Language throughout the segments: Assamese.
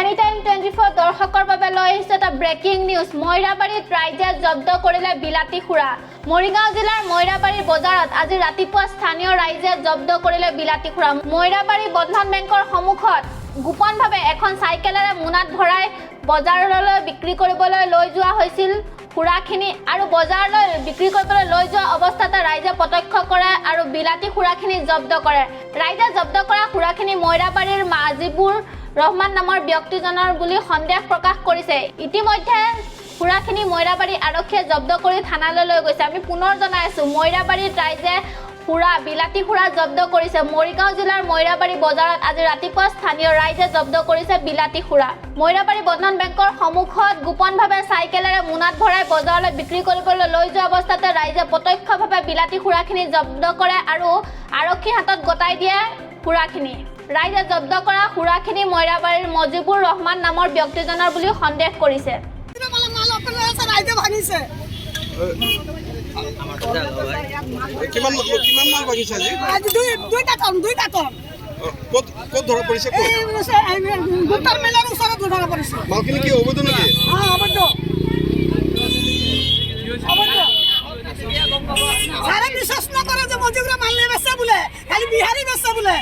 এনিটাইম 24 দৰ্শকৰ বাবে লৈ আহিছে এটা ব্ৰেকিং নিউজ। মইৰাবাৰীত ৰাইজে জব্দ কৰিলে বিলাতী খুৰা। মৰিগাঁও জিলাৰ মইৰাবাৰী বজাৰত আজি ৰাতিপুৱা স্থানীয় ৰাইজে জব্দ কৰিলে বিলাতী খুৰা। মইৰাবাৰী বন্ধন বেংকৰ সন্মুখত গোপনভাৱে এখন চাইকেলেৰে মোনাত ভৰাই বজাৰলৈ বিক্ৰী কৰিবলৈ লৈ যোৱা হৈছিল খুৰাখিনি আৰু বজাৰলৈ বিক্ৰী কৰিবলৈ লৈ যোৱা অৱস্থাতে ৰাইজে প্ৰত্যক্ষ কৰে আৰু বিলাতী খুৰাখিনি জব্দ কৰে। ৰাইজে জব্দ কৰা খুৰাখিনি মইৰাবাৰীৰ আজিবুৰ ৰহমান নামৰ ব্যক্তিজনৰ বুলি সন্দেহ প্ৰকাশ কৰিছে। ইতিমধ্যে খুৰাখিনি মইৰাবাৰী আৰক্ষীয়ে জব্দ কৰি থানালৈ লৈ গৈছে। আমি পুনৰ জনাই আছো, মইৰাবাৰীত ৰাইজে বিলাতী খুৰা জব্দ কৰিছে। মৰিগাঁও জিলাৰ মইৰাবাৰী বজাৰত আজি ৰাতিপুৱা স্থানীয় ৰাইজে জব্দ কৰিছে বিলাতী খুৰা। মইৰাবাৰী বন্ধন বেংকৰ সন্মুখত গোপনভাৱে চাইকেলেৰে মোনাত ভৰাই বজাৰলৈ বিক্ৰী কৰিবলৈ লৈ যোৱা অৱস্থাতে ৰাইজে প্ৰত্যক্ষভাৱে বিলাতী খুৰাখিনি জব্দ কৰে আৰু আৰক্ষীৰ হাতত গতাই দিয়ে খুৰাখিনি। ৰাইজে জব্দ কৰা খুৰাখিনি মইৰাবাৰীৰ মজিবুৰ ৰহমান নামৰ ব্যক্তিজনৰ বুলি সন্দেহ কৰিছে। কিমান মাল বাগিছে আজি? দুই কাৰ্টন ক'ত ধৰা পৰিছে? গোটাৰ মেলাৰ ওচৰত ধৰা পৰিছে। মালখিনি কি অবৈধ নেকি? অবৈধ। সাৰা বিশ্বাস নকৰে যে মজিবৰা মাল বেচছে বলে, খালি বিহাৰি বেচছে বলে।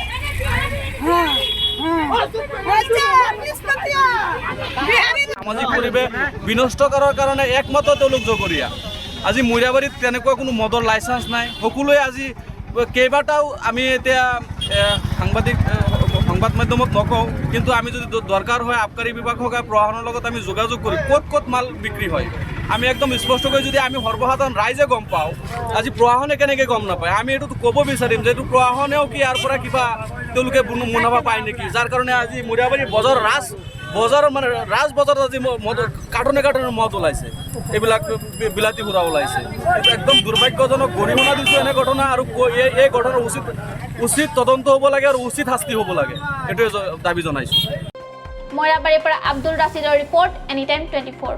সামাজিক পৰিৱেশ বিনষ্ট কৰাৰ কাৰণে একমাত্ৰ তেওঁলোক জগৰীয়া। আজি মইৰাবাৰীত তেনেকুৱা কোনো মদৰ লাইচেঞ্চ নাই। সকলোৱে আজি কেইবাটাও আমি এতিয়া সংবাদ মাধ্যমত নকওঁ, কিন্তু আমি যদি দৰকাৰ হয় আবকাৰী বিভাগ হওক প্ৰশাসনৰ লগত আমি যোগাযোগ কৰি ক'ত মাল বিক্ৰী হয় আমি একদম স্পষ্টকৈ যদি আমি সৰ্বসাধাৰণ ৰাইজে গম পাওঁ, আজি প্ৰশাসনে কেনেকৈ গম নাপায়। আমি এইটো ক'ব বিচাৰিম যে এইটো প্ৰশাসনেও কি ইয়াৰ পৰা কিবা তেওঁলোকে মুনাফা পায় নেকি, যাৰ কাৰণে আজি মইৰাবাৰী ৰাজ বজাৰত আজি কাৰ্টনে মদ ওলাইছে, এইবিলাক বিলাতী খুৰা ওলাইছে। এইটো একদম দুৰ্ভাগ্যজনক, গৰিহণা দিছোঁ এনে ঘটনা। আৰু এই ঘটনাৰ উচিত তদন্ত হ'ব লাগে আৰু উচিত শাস্তি হ'ব লাগে, এইটোৱে দাবী জনাইছোঁ। মইৰাবাৰীৰ পৰা আব্দুল ৰাছিদৰ ৰিপৰ্ট, এনিটাইম 24।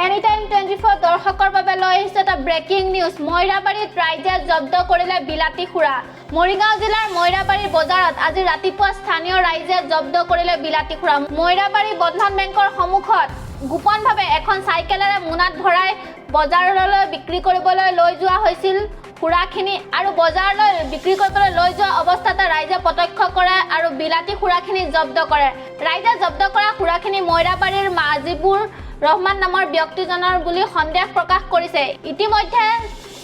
এনিটাইম 24 দৰ্শকৰ বাবে লৈ আহিছে এটা ব্ৰেকিং নিউজ। মইৰাবাৰীত ৰাইজে জব্দ কৰিলে বিলাতী খুৰা। মৰিগাঁও জিলাৰ মইৰাবাৰী বজাৰত আজি ৰাতিপুৱা স্থানীয় ৰাইজে জব্দ কৰিলে বিলাতী খুৰা। মইৰাবাৰী বন্ধন বেংকৰ সন্মুখত গোপনভাৱে এখন চাইকেলেৰে মোনাত ভৰাই বজাৰলৈ বিক্ৰী কৰিবলৈ লৈ যোৱা হৈছিল খুৰাখিনি আৰু বজাৰলৈ বিক্ৰী কৰিবলৈ লৈ যোৱা অৱস্থাতে ৰাইজে প্ৰত্যক্ষ কৰে আৰু বিলাতী খুৰাখিনি জব্দ কৰে। ৰাইজে জব্দ কৰা খুৰাখিনি মইৰাবাৰীৰ আজিবুৰ ৰহমান নামৰ ব্যক্তিজনৰ বুলি সন্দেহ প্ৰকাশ কৰিছে। ইতিমধ্যে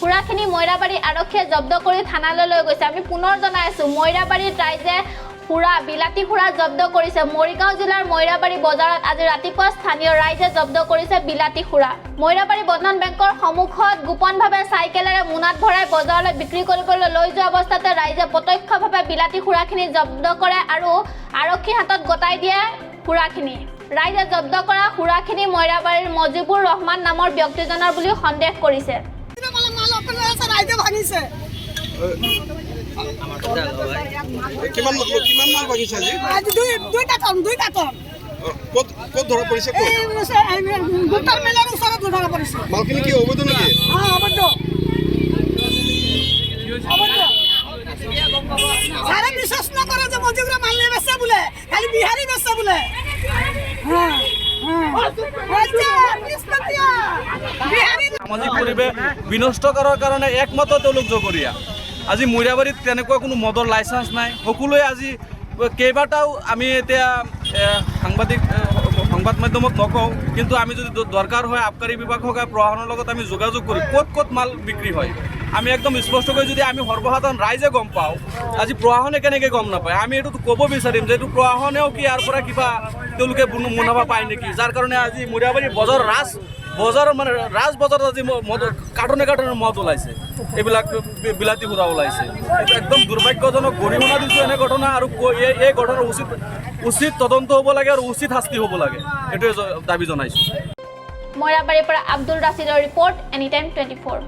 খুৰাখিনি মইৰাবাৰী আৰক্ষীয়ে জব্দ কৰি থানালৈ লৈ গৈছে। আমি পুনৰ জনাই আছো, মইৰাবাৰীত ৰাইজে বিলাতী খুৰা জব্দ কৰিছে। মৰিগাঁও জিলাৰ মইৰাবাৰী বজাৰত আজি ৰাতিপুৱা স্থানীয় ৰাইজে জব্দ কৰিছে বিলাতী খুৰা। মইৰাবাৰী বন্ধন বেংকৰ সন্মুখত গোপনভাৱে চাইকেলেৰে মোনাত ভৰাই বজাৰলৈ বিক্ৰী কৰিবলৈ লৈ যোৱা অৱস্থাতে ৰাইজে প্ৰত্যক্ষভাৱে বিলাতী খুৰাখিনি জব্দ কৰে আৰু আৰক্ষীৰ হাতত গতাই দিয়ে খুৰাখিনি। ৰাইজে জব্দ কৰা খুৰাখিনি মইৰাবাৰীৰ মজিবুৰ ৰহমান নামৰ ব্যক্তিজনৰ বুলি সন্দেহ কৰিছে। কিমান মাল বাগিছে আজি? দুই কাৰ্টন ক'ত ধৰা পৰিছে? গোটাৰ মেলাৰ ওচৰত ধৰা পৰিছে। মালখিনি কি অবৈধ নেকি? অবৈধ। সাৰা বিশ্বাস নকৰে যে মজিবৰা মাল বেচছে বলে, খালি বিহাৰি বেচছে বলে। সামাজিক পৰিৱেশ বিনষ্ট কৰাৰ কাৰণে একমাত্ৰ তেওঁলোক জগৰীয়া। আজি মইৰাবাৰীত তেনেকুৱা কোনো মদৰ লাইচেঞ্চ নাই। সকলোৱে আজি কেইবাটাও আমি এতিয়া সংবাদ মাধ্যমত নকওঁ, কিন্তু আমি যদি দৰকাৰ হয় আবকাৰী বিভাগ হওক প্ৰশাসনৰ লগত আমি যোগাযোগ কৰি ক'ত মাল বিক্ৰী হয় আমি একদম স্পষ্টকৈ যদি আমি সৰ্বসাধাৰণ ৰাইজে গম পাওঁ, আজি প্ৰশাসনে কেনেকৈ গম নাপায়। আমি এইটো ক'ব বিচাৰিম যে এইটো প্ৰশাসনেও কি ইয়াৰ পৰা কিবা তেওঁলোকে মুনাফা পায় নেকি, যাৰ কাৰণে আজি মইৰাবাৰী ৰাজ বজাৰত আজি কাৰ্টনে মদ ওলাইছে, এইবিলাক বিলাতী খুৰা ওলাইছে। এইটো একদম দুৰ্ভাগ্যজনক, গৰিহণা দিছোঁ এনে ঘটনা। আৰু এই ঘটনাৰ উচিত তদন্ত হ'ব লাগে আৰু উচিত শাস্তি হ'ব লাগে, এইটোৱে দাবী জনাইছোঁ। মইৰাবাৰীৰ পৰা আব্দুল ৰাছিদৰ ৰিপৰ্ট, এনিটাইম 24।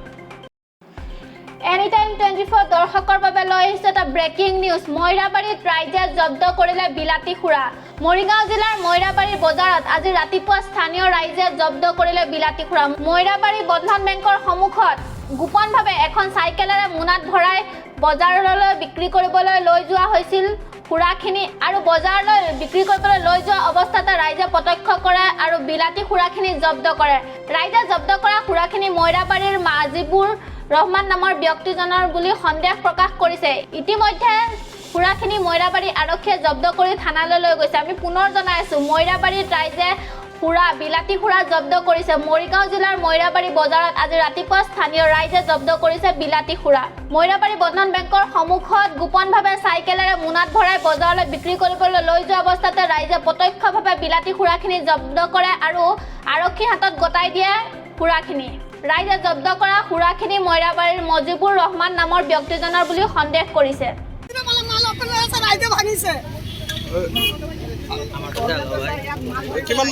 এনিটাইম 24 দৰ্শকৰ বাবে লৈ আহিছে এটা ব্ৰেকিং নিউজ। মইৰাবাৰীত ৰাইজে জব্দ কৰিলে বিলাতী খুৰা। মৰিগাঁও জিলাৰ মইৰাবাৰী বজাৰত আজি ৰাতিপুৱা স্থানীয় ৰাইজে জব্দ কৰিলে বিলাতী খুৰা। মইৰাবাৰী বন্ধন বেংকৰ সন্মুখত গোপনভাৱে এখন চাইকেলেৰে মোনাত ভৰাই বজাৰলৈ বিক্ৰী কৰিবলৈ লৈ যোৱা হৈছিল খুৰাখিনি আৰু বজাৰলৈ বিক্ৰী কৰিবলৈ লৈ যোৱা অৱস্থাতে ৰাইজে প্ৰত্যক্ষ কৰে আৰু বিলাতী খুৰাখিনি জব্দ কৰে। ৰাইজে জব্দ কৰা খুৰাখিনি মইৰাবাৰীৰ মাজীবুৰ ৰহমান নামৰ ব্যক্তিজনৰ বুলি সন্দেহ প্ৰকাশ কৰিছে। ইতিমধ্যে খুৰাখিনি মইৰাবাৰী আৰক্ষীয়ে জব্দ কৰি থানালৈ লৈ গৈছে। আমি পুনৰ জনাই আছো, মইৰাবাৰীত ৰাইজে বিলাতী খুৰা জব্দ কৰিছে। মৰিগাঁও জিলাৰ মইৰাবাৰী বজাৰত আজি ৰাতিপুৱা স্থানীয় ৰাইজে জব্দ কৰিছে বিলাতী খুৰা। মইৰাবাৰী বন্ধন বেংকৰ সন্মুখত গোপনভাৱে চাইকেলেৰে মোনাত ভৰাই বজাৰলৈ বিক্ৰী কৰিবলৈ লৈ যোৱা অৱস্থাতে ৰাইজে প্ৰত্যক্ষভাৱে বিলাতী খুৰাখিনি জব্দ কৰে আৰু আৰক্ষীৰ হাতত গতাই দিয়ে খুৰাখিনি। ৰাইজে জব্দ কৰা খুৰাখিনি মইৰাবাৰীৰ মজিবুৰ ৰহমান নামৰ ব্যক্তিজনৰ বুলি সন্দেহ কৰিছে। ৰাইজে ভাঙিছে কিমান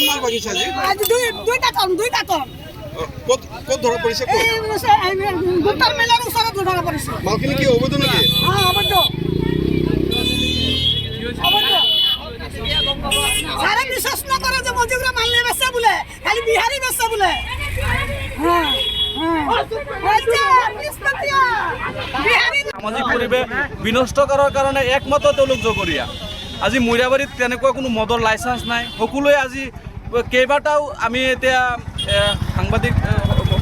মাল ভাঙিছে আজি? আজি দুই কাৰ্টন ক'ত ধৰা পৰিছে? গোটাৰ মেলাৰ ওচৰত ধৰা পৰিছে। মালখিনি কি অবৈধ নেকি? অবৈধ। সাৰা বিশ্বাস নকৰে যে মজিবৰা মানলে বেচে বলে, খালি বিহাৰি বেচে বলে। সামাজিক পৰিৱেশ বিনষ্ট কৰাৰ কাৰণে একমাত্ৰ তেওঁলোক জগৰীয়া। আজি মইৰাবাৰীত তেনেকুৱা কোনো মদৰ লাইচেঞ্চ নাই। সকলোৱে আজি কেইবাটাও আমি এতিয়া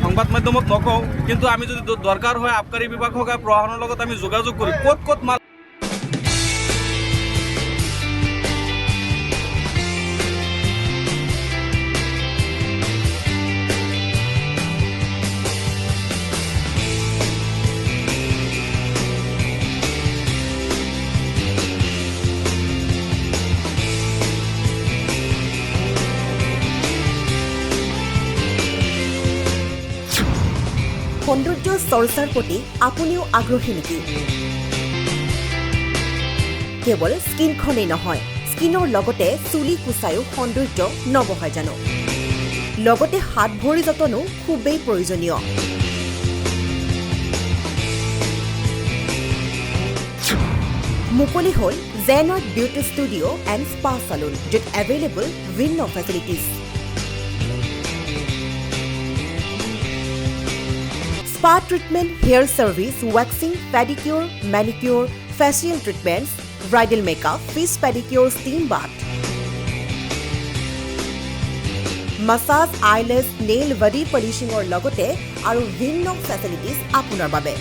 সংবাদ মাধ্যমত নকওঁ, কিন্তু আমি যদি দৰকাৰ হয় আবকাৰী বিভাগ হওক প্ৰশাসনৰ লগত আমি যোগাযোগ কৰি ক'ত মাল সৌন্দৰ্য চৰ্চাৰ প্ৰতি আপুনিও আগ্ৰহী নেকি? কেৱল স্কিনখনেই নহয়, স্কিনৰ লগতে চুলি কুচায়ো সৌন্দৰ্য নবহায় জানো? লগতে হাত ভৰি যতনো খুবেই প্ৰয়োজনীয়। মুকলি হ'ল জেনাৰ্ড বিউটি ষ্টুডিঅ' এণ্ড স্পা চালুন, য'ত এভেইলেবল ভিন্ন facilities. Spa treatment, hair service, waxing, pedicure, manicure, facial treatments, bridal makeup, fish pedicure, steam bath, massage, eyelash, nail, body polishing or logote aru vinno facilities apunar babe.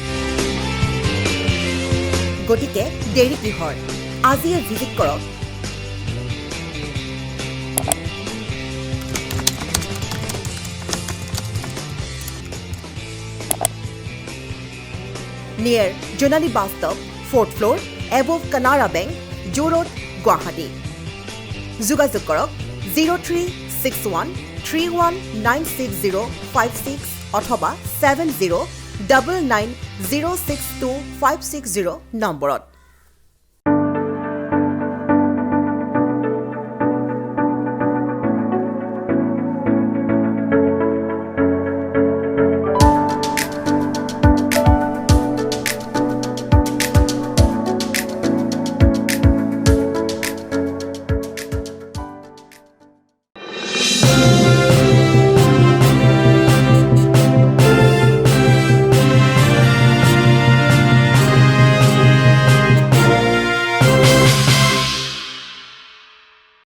Gotike deri kihor ajiye visit korok near Jonali Bus Stop, 4th floor, above Kanara Bank, Joo Road, Guwahati. Jogajog korok 0361 319605 অথবা 7099062560 নম্বৰত।